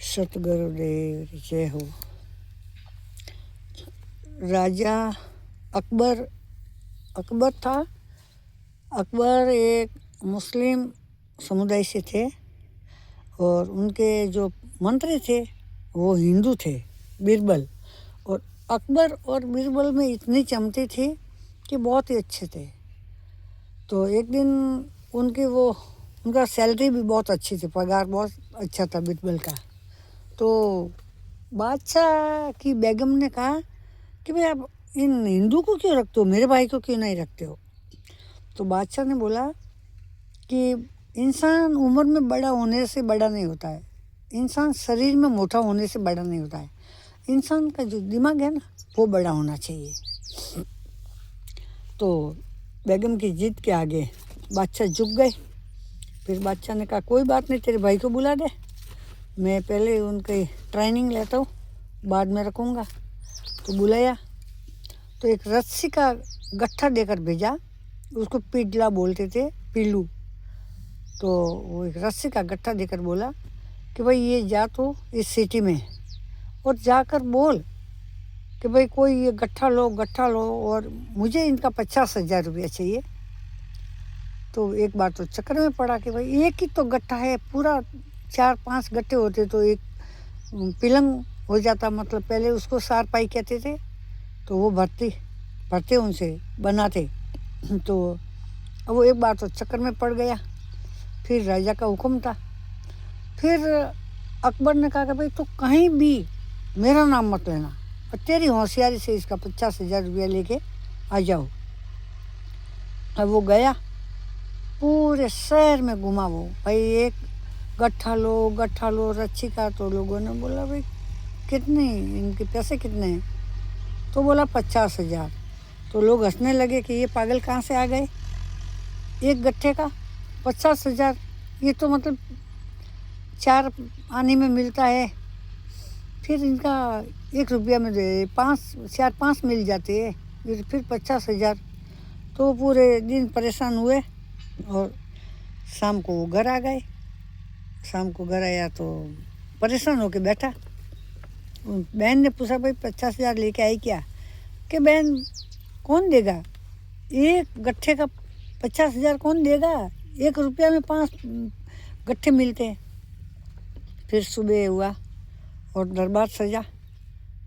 सतगुरुदेव जय हो। राजा अकबर अकबर था। अकबर एक मुस्लिम समुदाय से थे और उनके जो मंत्री थे वो हिंदू थे, बीरबल। और अकबर और बीरबल में इतनी चमती थी कि बहुत ही अच्छे थे। तो एक दिन उनका सैलरी भी बहुत अच्छी थी, पगार बहुत अच्छा था बीरबल का। तो बादशाह की बेगम ने कहा कि भाई आप इन हिंदू को क्यों रखते हो, मेरे भाई को क्यों नहीं रखते हो। तो बादशाह ने बोला कि इंसान उम्र में बड़ा होने से बड़ा नहीं होता है, इंसान शरीर में मोटा होने से बड़ा नहीं होता है, इंसान का जो दिमाग है ना वो बड़ा होना चाहिए। तो बेगम की जिद के आगे बादशाह झुक गए। फिर बादशाह ने कहा कोई बात नहीं, तेरे भाई को बुला दे, मैं पहले उनकी ट्रेनिंग लेता हूँ, बाद में रखूँगा। तो बुलाया तो एक रस्सी का गट्ठा देकर भेजा, उसको पिडला बोलते थे, पिल्लू। तो वो एक रस्सी का गट्ठा देकर बोला कि भाई ये जा तो इस सिटी में और जाकर बोल कि भाई कोई ये गट्ठा लो और मुझे इनका 50,000 रुपया चाहिए। तो एक बार तो चक्कर में पड़ा कि भाई एक ही तो गट्ठा है, पूरा 4-5 गट्ठे होते तो एक पिलंग हो जाता, मतलब पहले उसको सार पाई कहते थे। तो वो भरते उनसे बनाते। तो अब वो एक बार तो चक्कर में पड़ गया। फिर राजा का हुक्म था। फिर अकबर ने कहा कि भाई तो कहीं भी मेरा नाम मत लेना और तेरी होशियारी से इसका 50,000 रुपया लेके आ जाओ। अब वो गया, पूरे शहर में घुमा वो, भाई एक गट्ठा लो रच्छी का। तो लोगों ने बोला भाई कितने, इनके पैसे कितने हैं। तो बोला 50,000। तो लोग हंसने लगे कि ये पागल कहाँ से आ गए, एक गट्ठे का 50,000, ये तो मतलब 4 आने में मिलता है। फिर इनका 1 रुपया में दे 4-5 मिल जाते हैं, फिर 50,000। तो पूरे दिन परेशान हुए और शाम को वो घर आ गए। शाम को घर आया तो परेशान होके बैठा। बहन ने पूछा भाई 50,000 लेके आई क्या। कि बहन कौन देगा, एक गट्ठे का 50,000 कौन देगा, 1 रुपया में 5 गट्ठे मिलते हैं। फिर सुबह हुआ और दरबार सजा।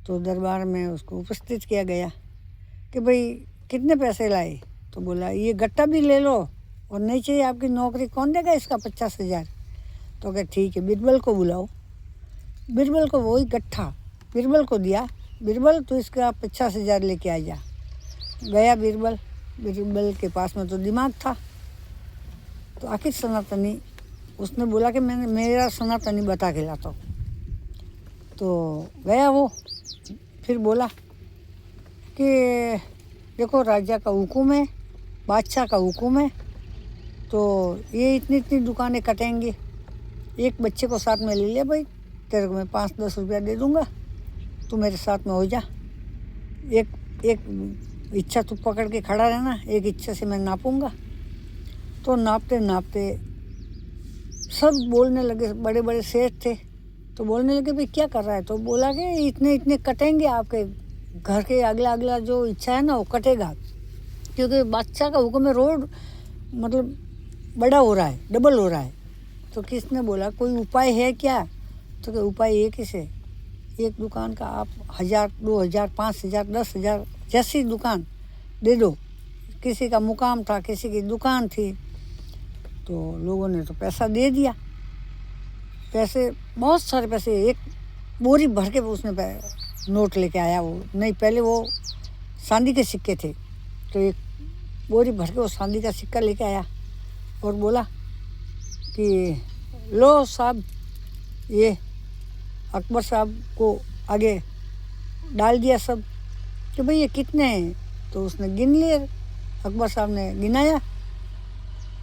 तो दरबार में उसको उपस्थित किया गया कि भाई कितने पैसे लाए। तो बोला ये गट्ठा भी ले लो और नहीं चाहिए आपकी नौकरी, कौन देगा इसका 50,000। तो क्या ठीक है, बीरबल को बुलाओ। बीरबल को वही गट्ठा बीरबल को दिया, बीरबल तो इसका 50,000 लेके आ जा। गया बीरबल के पास में तो दिमाग था। तो आखिर सनातनी उसने बोला कि मैंने मेरा सनातनी बता के लाता हूँ। तो गया वो, फिर बोला कि देखो राजा का हुक्म है, बादशाह का हुक्म है, तो ये इतनी दुकानें कटेंगी, एक बच्चे को साथ में ले लिया, भाई तेरे को मैं 5-10 रुपया दे दूँगा, तू मेरे साथ में हो जा। एक इच्छा तू पकड़ के खड़ा रहना, एक इच्छा से मैं नापूंगा। तो नापते नापते सब बोलने लगे, बड़े बड़े सेठ थे। तो बोलने लगे भाई क्या कर रहा है। तो बोला कि इतने कटेंगे, आपके घर के अगला जो इच्छा है ना वो कटेगा, क्योंकि बादशाह का हुक्म है, रोड मतलब बड़ा हो रहा है, डबल हो रहा है। तो किसने बोला कोई उपाय है क्या। तो क्या उपाय एक ही से, एक दुकान का आप 1,000, 2,000, 5,000, 10,000 जैसी दुकान दे दो। किसी का मुकाम था, किसी की दुकान थी। तो लोगों ने तो पैसा दे दिया, पैसे बहुत सारे पैसे, एक बोरी भर के उसने नोट लेके आया। वो नहीं, पहले वो चांदी के सिक्के थे, तो एक बोरी भर के वो चांदी का सिक्का लेके आया और बोला कि लो साहब, ये अकबर साहब को आगे डाल दिया सब कि भाई ये कितने हैं। तो उसने गिन लिए, अकबर साहब ने गिनाया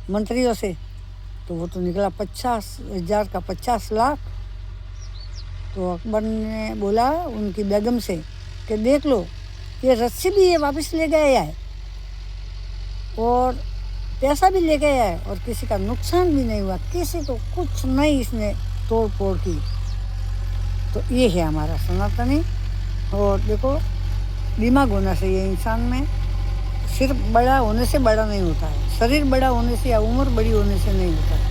मंत्रियों से, तो वो तो निकला 50,000 का 50 लाख। तो अकबर ने बोला उनकी बेगम से कि देख लो, ये रस्सी भी ये वापस ले गया है और पैसा भी ले गया है और किसी का नुकसान भी नहीं हुआ, किसी को कुछ नहीं इसने तोड़ फोड़ की। तो ये है हमारा सनातनी। और देखो, दिमाग होना चाहिए इंसान में, सिर्फ बड़ा होने से बड़ा नहीं होता है, शरीर बड़ा होने से या उम्र बड़ी होने से नहीं होता है।